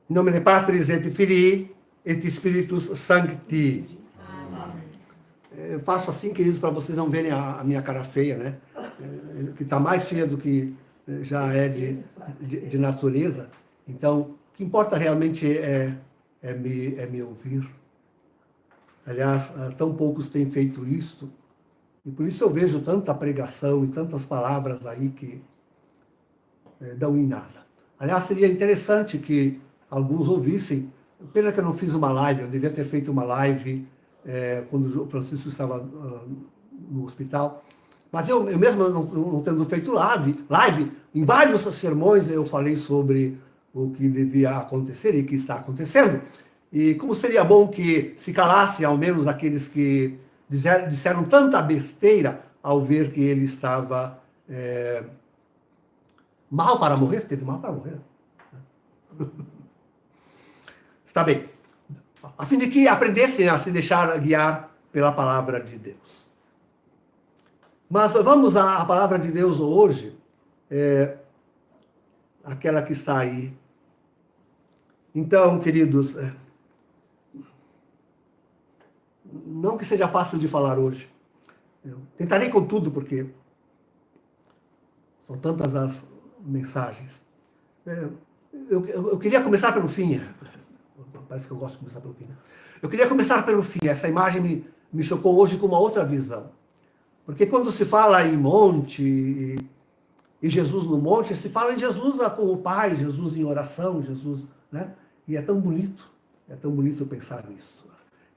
Em nome de Patris et Filii et Spiritus Sancti. Eu faço assim, queridos, para vocês não verem a minha cara feia, né? Que está mais feia do que já é de natureza. Então, o que importa realmente é me ouvir. Aliás, tão poucos têm feito isto. E por isso eu vejo tanta pregação e tantas palavras aí que dão em nada. Aliás, seria interessante que alguns ouvissem. Pena que eu não fiz uma live, eu devia ter feito uma live quando o Francisco estava no hospital. Mas eu mesmo não tendo feito live, em vários sermões eu falei sobre o que devia acontecer e que está acontecendo. E como seria bom que se calasse ao menos aqueles que disseram tanta besteira ao ver que ele estava mal para morrer, teve mal para morrer. Está bem. A fim de que aprendessem a se deixar guiar pela palavra de Deus. Mas vamos à palavra de Deus hoje, aquela que está aí. Então, queridos, não que seja fácil de falar hoje. Eu tentarei com tudo, porque são tantas as mensagens. Eu queria começar pelo fim. Parece que eu gosto de começar pelo fim. Né? Eu queria começar pelo fim. Essa imagem me chocou hoje com uma outra visão. Porque quando se fala em monte, e Jesus no monte, se fala em Jesus com o Pai, Jesus em oração, Jesus, né? E é tão bonito pensar nisso.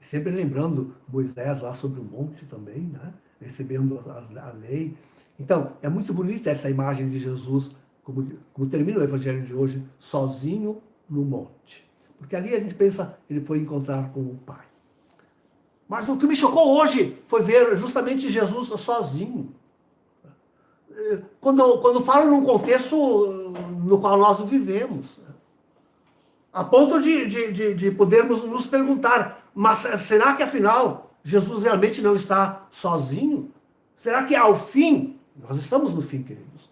E sempre lembrando Moisés lá sobre o monte também, né? Recebendo a lei. Então, é muito bonita essa imagem de Jesus, como termina o Evangelho de hoje, sozinho no monte. Porque ali a gente pensa, ele foi encontrar com o Pai. Mas o que me chocou hoje foi ver justamente Jesus sozinho. Quando falo num contexto no qual nós vivemos. A ponto de podermos nos perguntar, mas será que afinal Jesus realmente não está sozinho? Será que ao fim, nós estamos no fim, queridos,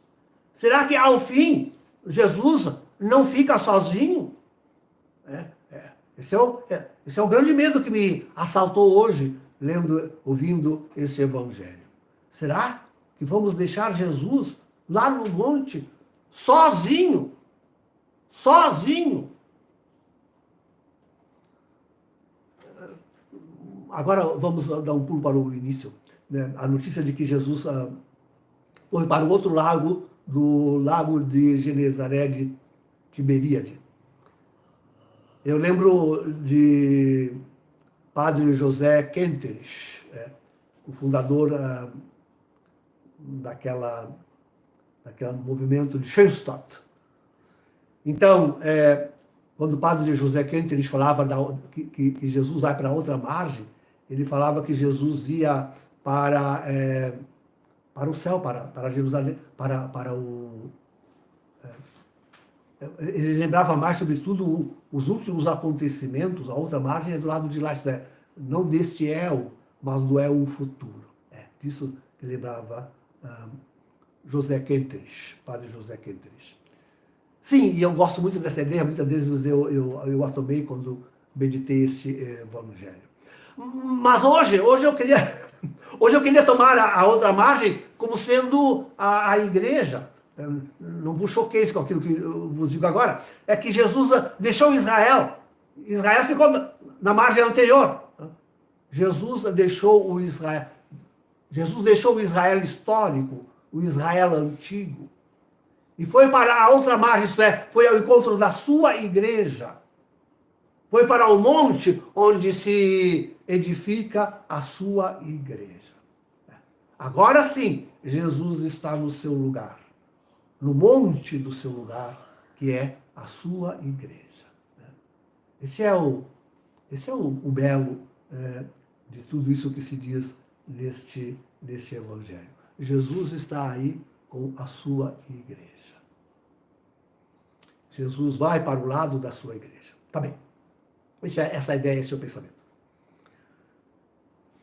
será que ao fim Jesus não fica sozinho? Esse é o grande medo que me assaltou hoje, ouvindo esse Evangelho. Será que vamos deixar Jesus lá no monte, sozinho? Sozinho? Agora vamos dar um pulo para o início. Né? A notícia de que Jesus foi para o outro lago, do lago de Genezaré de Tiberíade. Eu lembro de Padre José Kentenich, o fundador daquela movimento de Schoenstatt. Então, quando o Padre José Kentenich falava que Jesus vai para outra margem, ele falava que Jesus ia para o céu, para Jerusalém, para o... Ele lembrava mais, sobretudo, os últimos acontecimentos, a outra margem é do lado de lá, isto é, não deste éu, mas do éu futuro. Disso que lembrava José Kentenich, Padre José Kentenich. Sim, e eu gosto muito dessa ideia, muitas vezes eu a tomei quando meditei esse Evangelho. Mas hoje eu queria tomar a outra margem como sendo a igreja. Não vos choqueis com aquilo que eu vos digo agora, é que Jesus deixou Israel. Israel ficou na margem anterior. Jesus deixou o Israel histórico, o Israel antigo, e foi para a outra margem, isto é, foi ao encontro da sua igreja. Foi para o monte onde se edifica a sua igreja. Agora sim, Jesus está no seu lugar. No monte do seu lugar, que é a sua igreja. Esse é o belo de tudo isso que se diz neste Evangelho. Jesus está aí com a sua igreja. Jesus vai para o lado da sua igreja. Tá bem. Essa ideia, esse é o pensamento.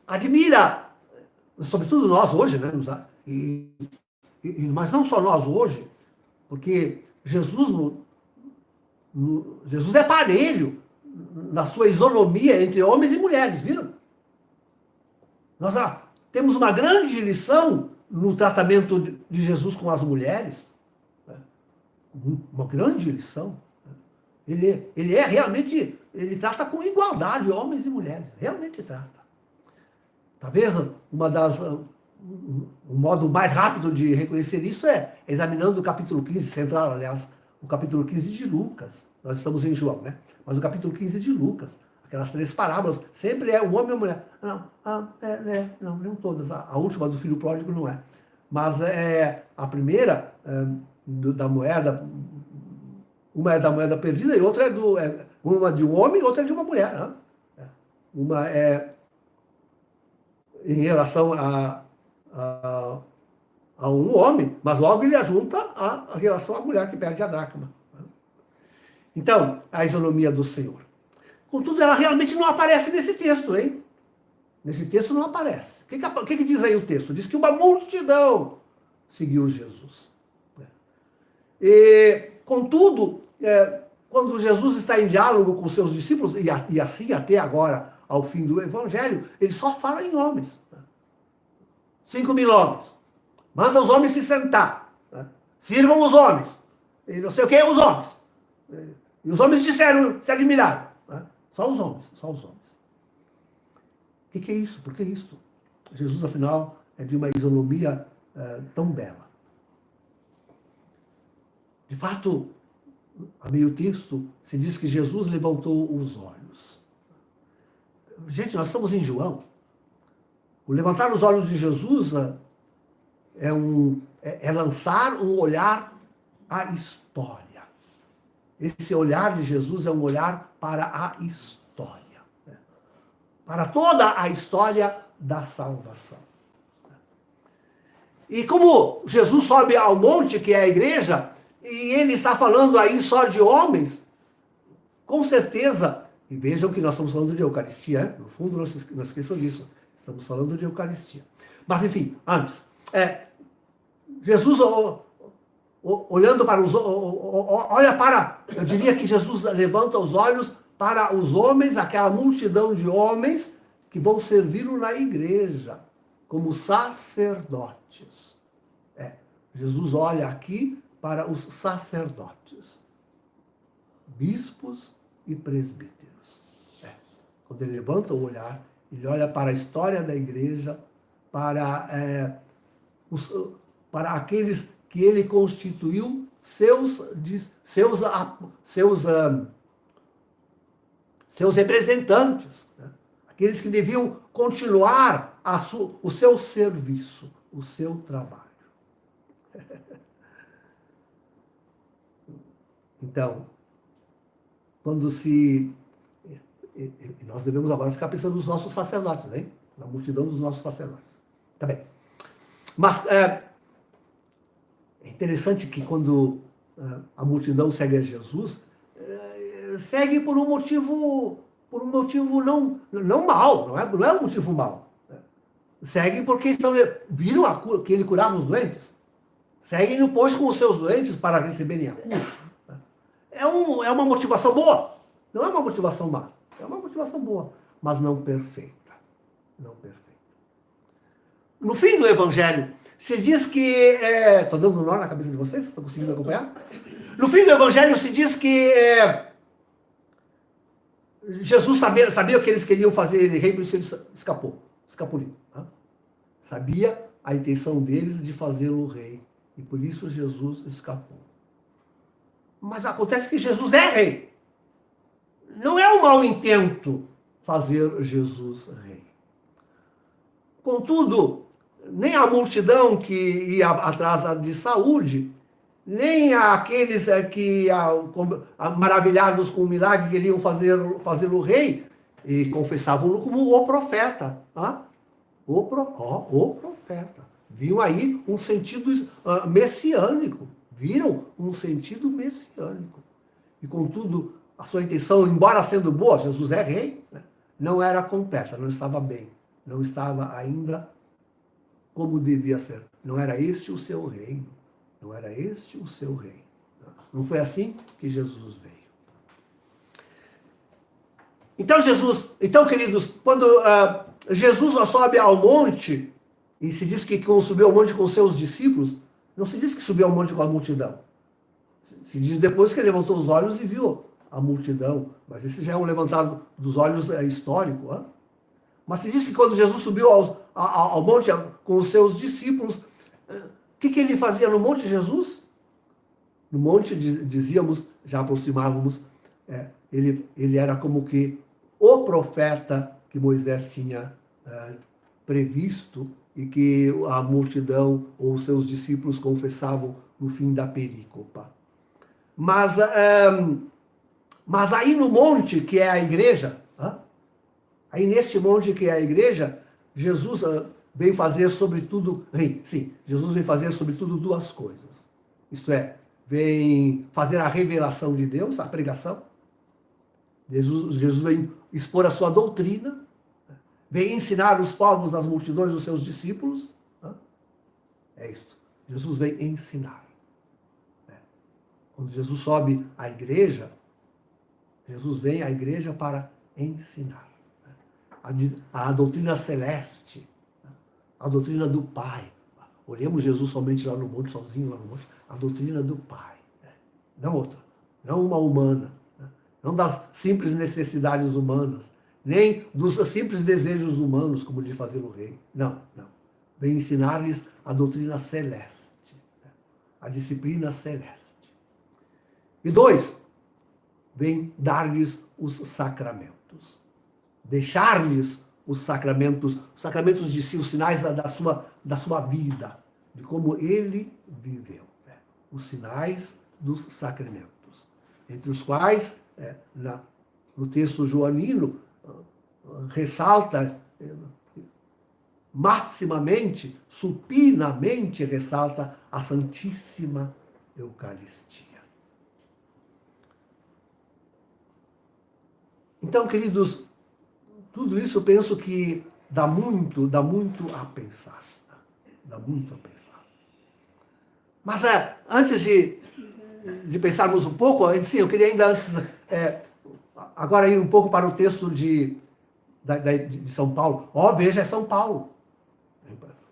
Admira, sobretudo nós hoje, né? Mas não só nós hoje, porque Jesus Jesus é parelho na sua isonomia entre homens e mulheres, viram? Nós temos uma grande lição no tratamento de Jesus com as mulheres. Uma grande lição. Ele é realmente, ele trata com igualdade homens e mulheres, realmente trata. Talvez um modo mais rápido de reconhecer isso é examinando o capítulo 15, central, aliás, o capítulo 15 de Lucas. Nós estamos em João, né? Mas o capítulo 15 de Lucas, aquelas 3 parábolas, sempre é o homem e a mulher. Não todas. A última do filho pródigo não é. Mas a primeira da moeda, uma é da moeda perdida e outra uma de um homem e outra é de uma mulher. Né? Uma é em relação a um homem, mas logo ele ajunta a relação à mulher que perde a dracma. Então, a isonomia do Senhor. Contudo, ela realmente não aparece nesse texto, hein? Nesse texto não aparece. O que diz aí o texto? Diz que uma multidão seguiu Jesus. E, contudo, quando Jesus está em diálogo com seus discípulos, e assim até agora, ao fim do Evangelho, ele só fala em homens. 5.000 homens. Manda os homens se sentar. Sirvam os homens. E não sei o que, os homens. E os homens disseram, se admiraram. Só os homens. O que é isso? Por que isso? Jesus, afinal, é de uma isonomia tão bela. De fato, a meio texto, se diz que Jesus levantou os olhos. Gente, nós estamos em João. O levantar os olhos de Jesus é lançar um olhar à história. Esse olhar de Jesus é um olhar para a história. Para toda a história da salvação. E como Jesus sobe ao monte, que é a igreja, e ele está falando aí só de homens, com certeza, e vejam que nós estamos falando de Eucaristia, no fundo não esqueçam disso, estamos falando de Eucaristia. Mas enfim, antes, Jesus olhando para eu diria que Jesus levanta os olhos para os homens, aquela multidão de homens que vão servi-lo na igreja, como sacerdotes. Jesus olha aqui para os sacerdotes, bispos e presbíteros. Quando ele levanta o olhar, ele olha para a história da igreja, para aqueles que ele constituiu seus representantes, né? Aqueles que deviam continuar o seu serviço, o seu trabalho. Então, nós devemos agora ficar pensando nos nossos sacerdotes, hein? Na multidão dos nossos sacerdotes. Tá bem. Mas é interessante que quando a multidão segue a Jesus, segue por um motivo não mau, não é um motivo mau. Seguem porque viram que ele curava os doentes. Seguem-no, pois, com os seus doentes para receberem a cura. É uma motivação boa, não é uma motivação má. É uma motivação boa, mas não perfeita. No fim do Evangelho, se diz que... Estou dando nó na cabeça de vocês? Estão conseguindo acompanhar? No fim do Evangelho se diz que Jesus sabia o que eles queriam fazer ele rei, por isso ele escapuliu. Né? Sabia a intenção deles de fazê-lo rei, e por isso Jesus escapou. Mas acontece que Jesus é rei. Não é um mau intento fazer Jesus rei. Contudo, nem a multidão que ia atrás de saúde, nem aqueles que, maravilhados com o milagre, queriam fazê-lo rei, e confessavam-no como o profeta. O profeta. Viam aí um sentido messiânico. Viram um sentido messiânico. E, contudo, a sua intenção, embora sendo boa, Jesus é rei, né? Não era completa, não estava bem. Não estava ainda como devia ser. Não era este o seu reino. Não era este o seu reino. Não foi assim que Jesus veio. Então, queridos, quando Jesus sobe ao monte, e se diz que subiu ao monte com seus discípulos, não se diz que subiu ao monte com a multidão. Se diz depois que ele levantou os olhos e viu a multidão. Mas esse já é um levantado dos olhos histórico. Hein? Mas se diz que quando Jesus subiu ao monte com os seus discípulos, o que ele fazia no monte, Jesus? No monte, dizíamos, já aproximávamos, ele era como que o profeta que Moisés tinha previsto e que a multidão ou os seus discípulos confessavam no fim da perícopa. Mas aí no monte, que é a igreja, aí nesse monte que é a igreja, Jesus vem fazer sobretudo, Jesus vem fazer sobretudo duas coisas. Isto é, vem fazer a revelação de Deus, a pregação. Jesus vem expor a sua doutrina, vem ensinar os povos, as multidões, os seus discípulos. É isto. Jesus vem ensinar. Quando Jesus sobe à igreja, Jesus vem à igreja para ensinar. A doutrina celeste, a doutrina do Pai. Olhemos Jesus somente lá no monte, sozinho lá no monte. A doutrina do Pai. Não outra. Não uma humana. Não das simples necessidades humanas. Nem dos simples desejos humanos, como de fazer o rei. Não. Vem ensinar-lhes a doutrina celeste. A disciplina celeste. E 2, vem dar-lhes os sacramentos. Deixar-lhes os sacramentos de si, os sinais da sua vida, de como ele viveu. Os sinais dos sacramentos. Entre os quais, no texto joanino, ressalta, maximamente, supinamente ressalta a Santíssima Eucaristia. Então, queridos, tudo isso eu penso que dá muito a pensar. Dá muito a pensar. Mas antes de pensarmos um pouco, sim, eu queria ainda antes, agora ir um pouco para o texto de São Paulo. Veja, é São Paulo.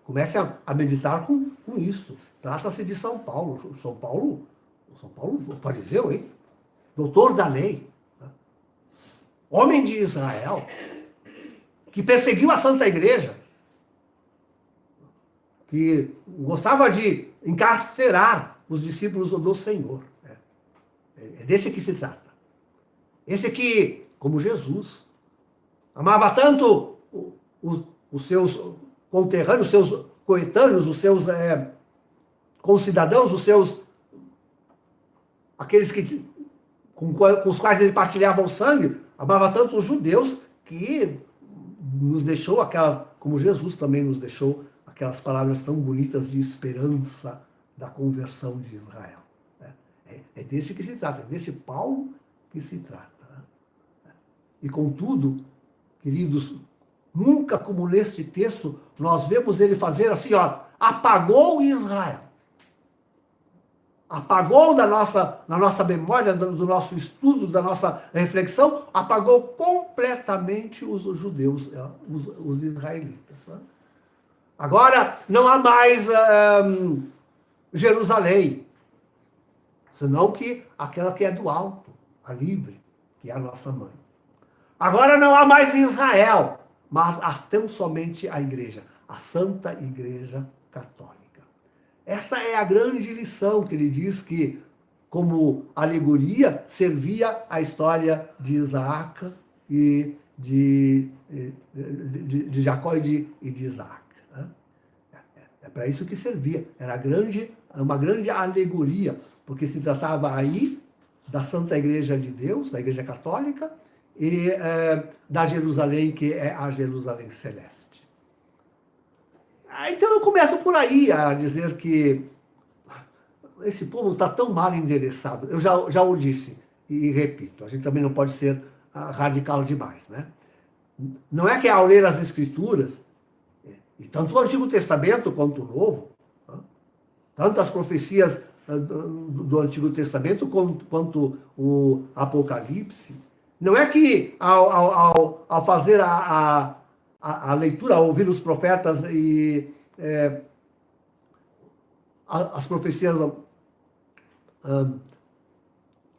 Comece a meditar com isso. Trata-se de São Paulo. São Paulo, fariseu, hein? Doutor da lei. Homem de Israel, que perseguiu a Santa Igreja, que gostava de encarcerar os discípulos do Senhor. É desse que se trata. Esse que, como Jesus, amava tanto os seus conterrâneos, os seus coetâneos, os seus concidadãos, aqueles com os quais ele partilhava o sangue, amava tanto os judeus que nos deixou como Jesus também nos deixou aquelas palavras tão bonitas de esperança da conversão de Israel. É desse que se trata, é desse Paulo que se trata. E contudo, queridos, nunca como neste texto nós vemos ele fazer assim, apagou Israel. Apagou na nossa memória, do nosso estudo, da nossa reflexão, apagou completamente os judeus, os israelitas. Agora não há mais Jerusalém, senão que aquela que é do alto, a livre, que é a nossa mãe. Agora não há mais Israel, mas há tão somente a igreja, a Santa Igreja Católica. Essa é a grande lição que ele diz que, como alegoria, servia a história de Isaac e de Jacó e de Isaac. É para isso que servia. Era uma grande alegoria, porque se tratava aí da Santa Igreja de Deus, da Igreja Católica, e da Jerusalém, que é a Jerusalém Celeste. Então eu começo por aí a dizer que esse povo está tão mal endereçado. Eu já o disse e repito, a gente também não pode ser radical demais, né? Não é que ao ler as Escrituras, e tanto o Antigo Testamento quanto o Novo, tanto as profecias do Antigo Testamento quanto o Apocalipse, Não é que ao fazer a leitura, ao ouvir os profetas e as profecias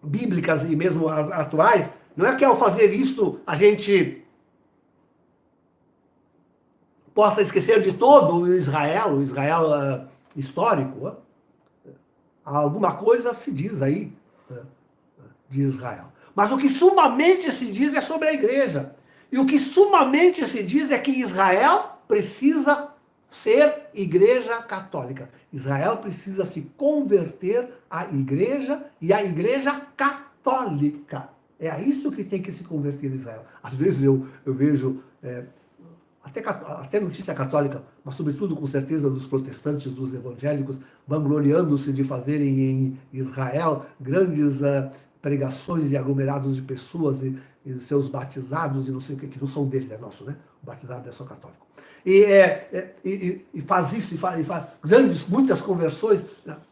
bíblicas e mesmo as atuais, não é que ao fazer isso a gente possa esquecer de todo o Israel histórico. Alguma coisa se diz aí de Israel. Mas o que sumamente se diz é sobre a igreja. E o que sumamente se diz é que Israel precisa ser igreja católica. Israel precisa se converter à igreja e à igreja católica. É a isso que tem que se converter Israel. Às vezes eu vejo até notícia católica, mas sobretudo com certeza dos protestantes, dos evangélicos, vangloriando-se de fazerem em Israel grandes pregações e aglomerados de pessoas e seus batizados e não sei o que não são deles, é nosso, né? O batizado é só católico. E faz isso, e faz muitas conversões.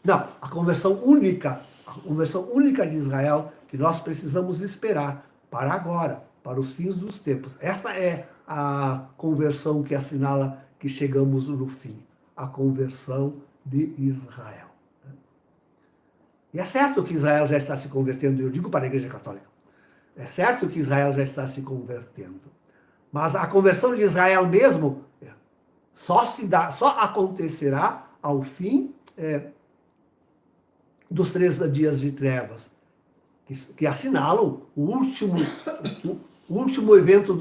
Não, a conversão única de Israel que nós precisamos esperar para agora, para os fins dos tempos. Esta é a conversão que assinala que chegamos no fim, a conversão de Israel. E é certo que Israel já está se convertendo, eu digo para a Igreja Católica, é certo que Israel já está se convertendo, mas a conversão de Israel mesmo só acontecerá ao fim dos 3 dias de trevas, que assinalam o último evento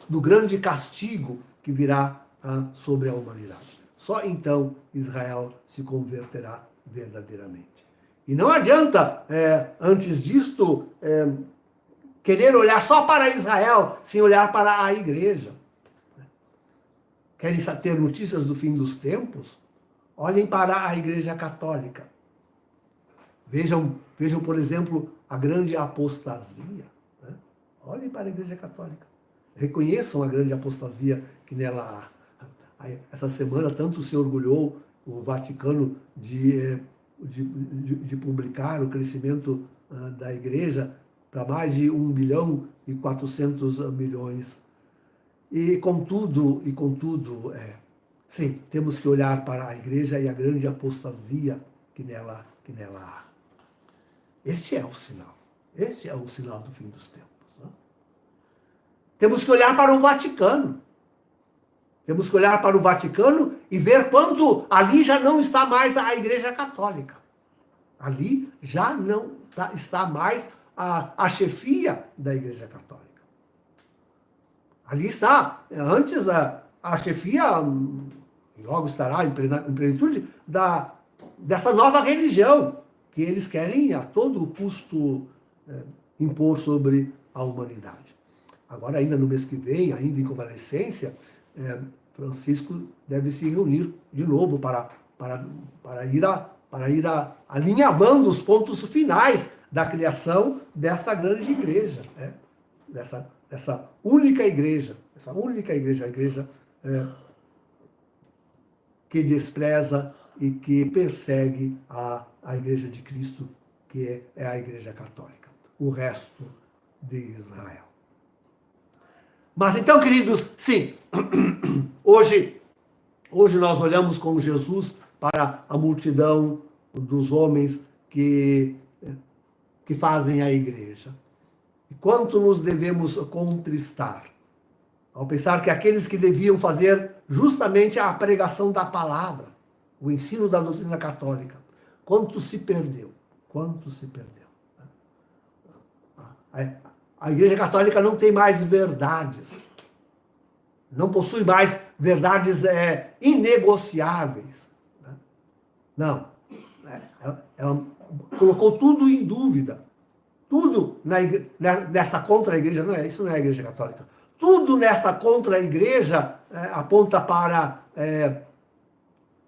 do grande castigo que virá sobre a humanidade. Só então Israel se converterá verdadeiramente. E não adianta, antes disto, querer olhar só para Israel, sem olhar para a igreja. Querem ter notícias do fim dos tempos? Olhem para a Igreja Católica. Vejam, por exemplo, a grande apostasia. Olhem para a Igreja Católica. Reconheçam a grande apostasia que nela há. Essa semana tanto se orgulhou o Vaticano de publicar o crescimento da Igreja para mais de 1 bilhão e 400 milhões. E contudo, sim, temos que olhar para a Igreja e a grande apostasia que nela há. Este é o sinal. Este é o sinal do fim dos tempos. Temos que olhar para o Vaticano. Temos que olhar para o Vaticano e ver quanto ali já não está mais a Igreja Católica. Ali já não está mais a chefia da Igreja Católica. Ali está, antes a chefia, logo estará em plenitude, dessa nova religião que eles querem a todo custo impor sobre a humanidade. Agora, ainda no mês que vem, ainda em convalescência, Francisco deve se reunir de novo para ir alinhavando os pontos finais da criação dessa grande igreja, dessa única igreja, a igreja que despreza e que persegue a igreja de Cristo, que é a Igreja Católica, o resto de Israel. Mas então, queridos, sim, hoje nós olhamos com Jesus para a multidão dos homens que fazem a igreja. E quanto nos devemos contristar ao pensar que aqueles que deviam fazer justamente a pregação da palavra, o ensino da doutrina católica, quanto se perdeu. A Igreja Católica não tem mais verdades. Não possui mais verdades inegociáveis. Não. Ela colocou tudo em dúvida. Tudo nessa contra-igreja, isso não é a Igreja Católica. Tudo nessa contra-igreja aponta para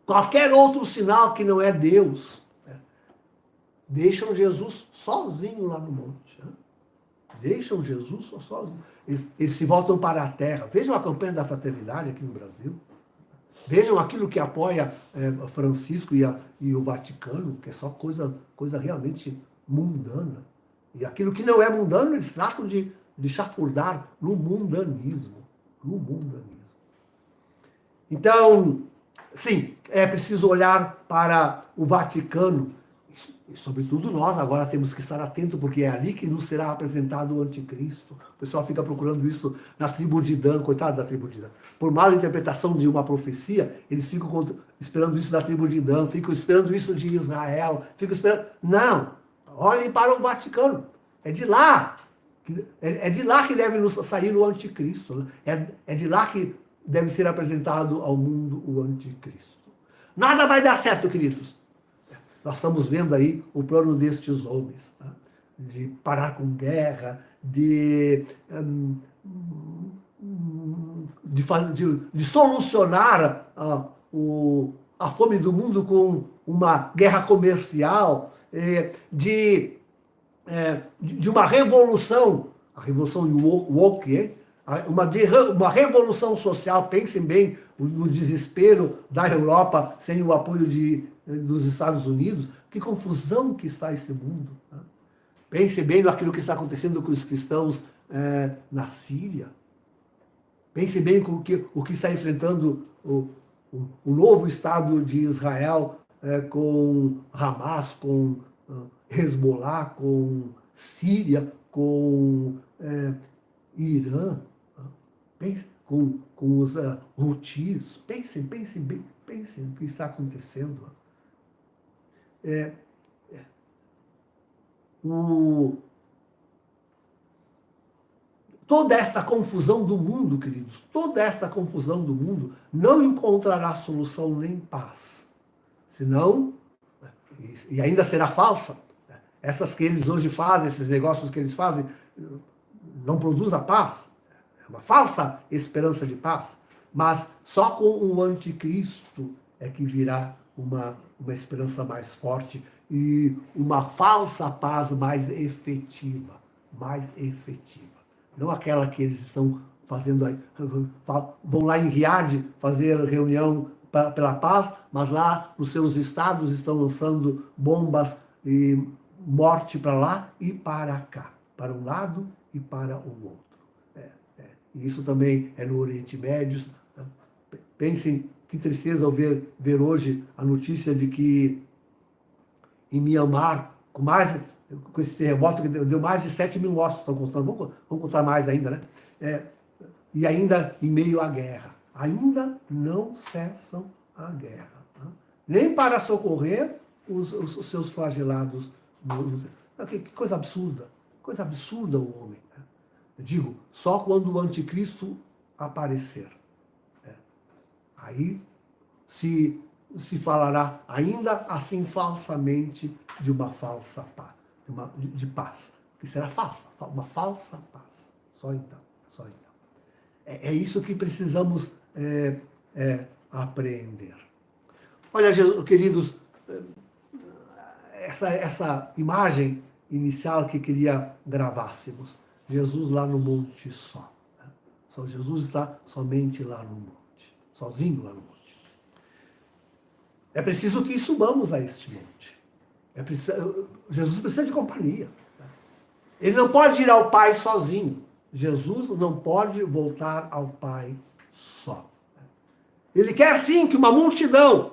qualquer outro sinal que não é Deus. Deixam Jesus sozinho lá no monte. Deixam Jesus sozinho. Eles se voltam para a terra. Vejam a campanha da fraternidade aqui no Brasil. Vejam aquilo que apoia Francisco e o Vaticano, que é só coisa realmente mundana. E aquilo que não é mundano, eles tratam de de chafurdar no mundanismo. No mundanismo. Então, sim, é preciso olhar para o Vaticano, e sobretudo nós agora temos que estar atentos, porque é ali que nos será apresentado o anticristo. O pessoal fica procurando isso na tribo de Dan, coitado da tribo de Dan. Por mal interpretação de uma profecia, eles ficam esperando isso da tribo de Dan, ficam esperando isso de Israel, ficam esperando... Não! Olhem para o Vaticano. É de lá que deve nos sair o anticristo. Né? É de lá que deve ser apresentado ao mundo o anticristo. Nada vai dar certo, queridos. Nós estamos vendo aí o plano destes homens, né? De parar com guerra, de solucionar a fome do mundo com uma guerra comercial, de uma revolução, a revolução woke, uma revolução social. Pensem bem no desespero da Europa sem o apoio dos Estados Unidos. Que confusão que está esse mundo. Né? Pensem bem naquilo que está acontecendo com os cristãos na Síria. Pensem bem com o que está enfrentando o novo Estado de Israel com Hamas, com Hezbollah, com Síria, com Irã, pensem, com os Houthis. Pensem bem, pensem o que está acontecendo. Toda esta confusão do mundo, queridos, toda esta confusão do mundo não encontrará solução nem paz. Senão, e ainda será falsa. Essas que eles hoje fazem, esses negócios que eles fazem, não produzem a paz. É uma falsa esperança de paz. Mas só com o anticristo é que virá uma esperança mais forte e uma falsa paz mais efetiva. Mais efetiva. Não aquela que eles estão fazendo aí. Vão lá em Riad fazer reunião pela paz, mas lá nos seus estados estão lançando bombas e morte para lá e para cá. Para um lado e para o outro. E isso também é no Oriente Médio. Pensem que tristeza ao ver hoje a notícia de que em Myanmar, com esse terremoto que deu mais de 7 mil mortos, estão contando, vamos contar mais ainda, né? E ainda em meio à guerra. Ainda não cessam a guerra. Né? Nem para socorrer os seus flagelados. Que coisa absurda. Coisa absurda o homem. Né? Eu digo, só quando o anticristo aparecer. Aí se falará ainda assim falsamente de uma falsa paz, de paz, que será falsa, uma falsa paz. Só então. É isso que precisamos apreender. Olha, queridos, essa imagem inicial que queria gravássemos, Jesus lá no monte só. Né? Só Jesus está somente lá no monte, sozinho lá no monte. É preciso que subamos a este monte. Jesus precisa de companhia. Ele não pode ir ao Pai sozinho. Jesus não pode voltar ao Pai só. Ele quer sim que uma multidão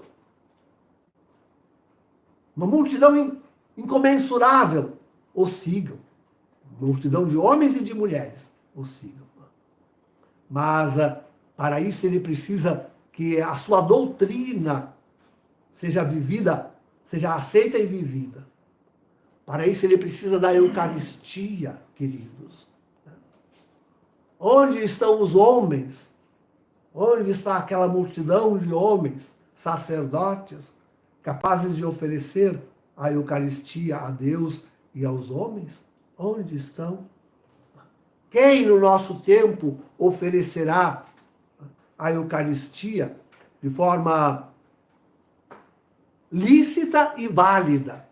incomensurável o sigam. Uma multidão de homens e de mulheres o sigam. Mas para isso ele precisa que a sua doutrina seja vivida, seja aceita e vivida. Para isso ele precisa da Eucaristia, queridos. Onde estão os homens? Onde está aquela multidão de homens, sacerdotes, capazes de oferecer a Eucaristia a Deus e aos homens? Onde estão? Quem no nosso tempo oferecerá a Eucaristia de forma lícita e válida?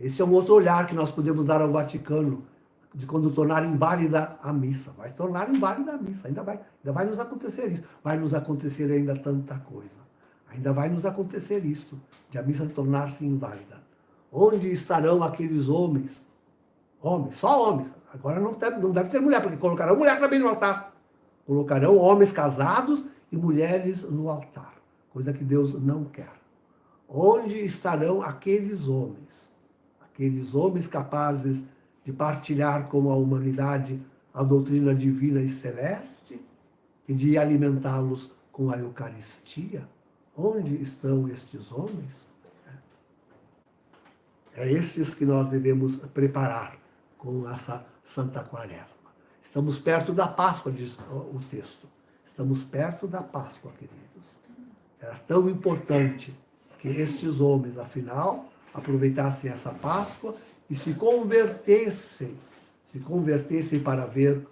Esse é um outro olhar que nós podemos dar ao Vaticano, de quando tornar inválida a missa. Vai tornar inválida a missa, ainda vai nos acontecer isso. Vai nos acontecer ainda tanta coisa. Ainda vai nos acontecer isso, de a missa tornar-se inválida. Onde estarão aqueles homens Homens, só homens. Agora não deve ter mulher, porque colocarão mulher também no altar. Colocarão homens casados e mulheres no altar. Coisa que Deus não quer. Onde estarão aqueles homens? Aqueles homens capazes de partilhar com a humanidade a doutrina divina e celeste e de alimentá-los com a Eucaristia? Onde estão estes homens? É esses que nós devemos preparar com essa Santa Quaresma. Estamos perto da Páscoa, diz o texto. Estamos perto da Páscoa, queridos. Era tão importante que estes homens, afinal, aproveitassem essa Páscoa e se convertessem para ver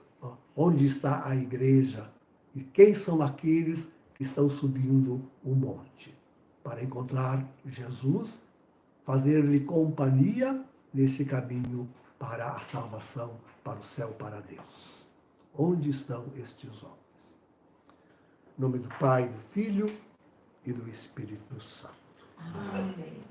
onde está a igreja e quem são aqueles que estão subindo o monte, para encontrar Jesus, fazer-lhe companhia nesse caminho para a salvação, para o céu, para Deus. Onde estão estes homens? Em nome do Pai, do Filho e do Espírito Santo. Amém.